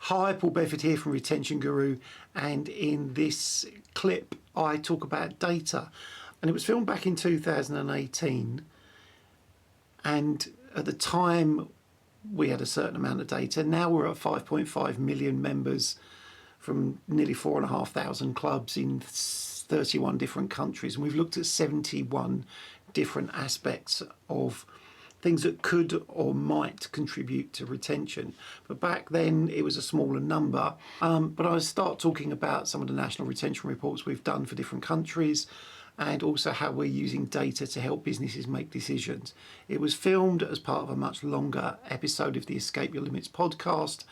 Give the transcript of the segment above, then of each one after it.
Hi, Paul Bedford here from Retention Guru, and in this clip I talk about data. And it was filmed back in 2018, and at the time we had a certain amount of data. Now we're at 5.5 million members from nearly 4,500 clubs in 31 different countries, and we've looked at 71 different aspects of things that could or might contribute to retention. But back then it was a smaller number. But I start talking about some of the national retention reports we've done for different countries, and also how we're using data to help businesses make decisions. It was filmed as part of a much longer episode of the Escape Your Limits podcast.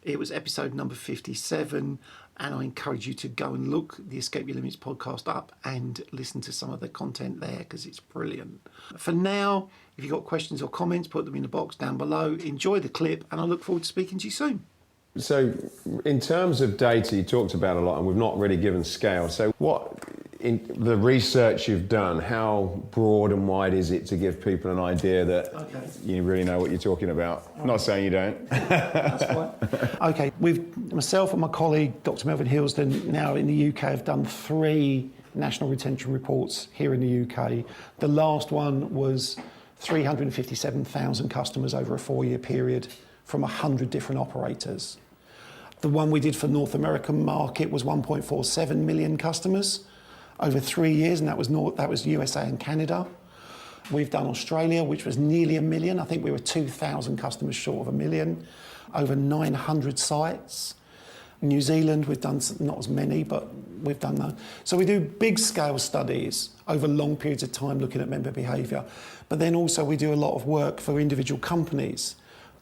It was episode number 57, and I encourage you to go and look the Escape Your Limits podcast up and listen to some of the content there, because it's brilliant. For now, if you've got questions or comments, put them in the box down below. Enjoy the clip, and I look forward to speaking to you soon. So in terms of data, you talked about a lot, and we've not really given scale. So what, in the research you've done, how broad and wide is it to give people an idea that you really know what you're talking about? I'm not saying you don't. That's fine. Okay, myself and my colleague, Dr. Melvin Hilsden, now in the UK, have done 3 national retention reports here in the UK. The last one was 357,000 customers over a 4-year period from 100 different operators. The one we did for North American market was 1.47 million customers over 3 years, and that was USA and Canada. We've done Australia, which was nearly 1 million. I think we were 2,000 customers short of 1 million, over 900 sites. New Zealand, we've done not as many, but we've done that. So we do big scale studies over long periods of time looking at member behaviour. But then also we do a lot of work for individual companies.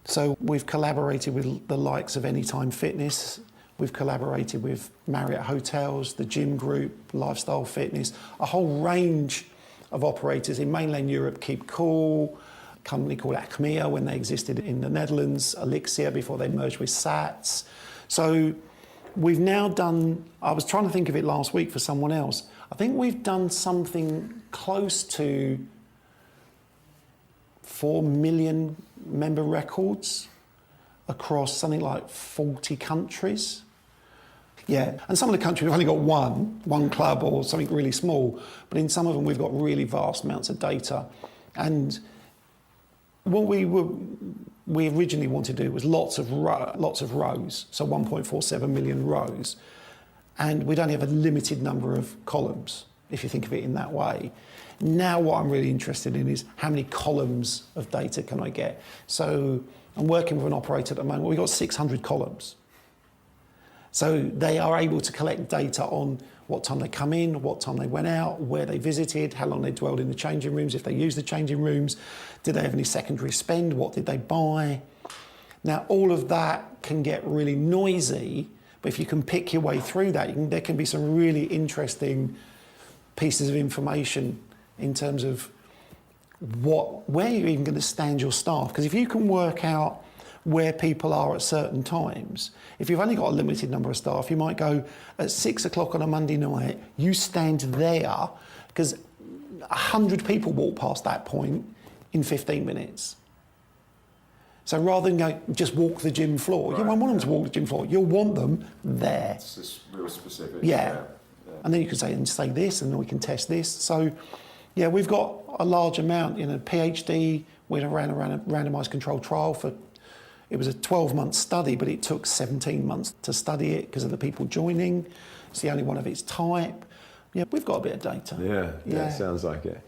So we've collaborated with the likes of Anytime Fitness. We've collaborated with Marriott Hotels, the Gym Group, Lifestyle Fitness, a whole range of operators in mainland Europe. Keep Cool, a company called Achmea when they existed in the Netherlands, Elixir before they merged with Sats. So we've now done, I was trying to think of it last week for someone else, I think we've done something close to 4 million member records across something like 40 countries. Yeah, and some of the countries we've only got one club or something really small, but in some of them we've got really vast amounts of data. And what we originally wanted to do was lots of rows, so 1.47 million rows, and we'd only have a limited number of columns, if you think of it in that way. Now what I'm really interested in is how many columns of data can I get? So I'm working with an operator at the moment. We've got 600 columns. So they are able to collect data on what time they come in, what time they went out, where they visited, how long they dwelled in the changing rooms, if they used the changing rooms, did they have any secondary spend, what did they buy? Now all of that can get really noisy, but if you can pick your way through that, there can be some really interesting pieces of information in terms of where you're even going to stand your staff. Because if you can work out where people are at certain times, if you've only got a limited number of staff, you might go at 6 o'clock on a Monday night, you stand there, because 100 people walk past that point in 15 minutes. So rather than go, just walk the gym floor, you won't want them to walk the gym floor, you'll want them there. It's just real specific. Yeah. And then you can say this, and then we can test this. So yeah, we've got a large amount. In a PhD, we ran a randomised controlled trial for, it was a 12-month study, but it took 17 months to study it because of the people joining. It's the only one of its type. Yeah, we've got a bit of data. Yeah, it sounds like it.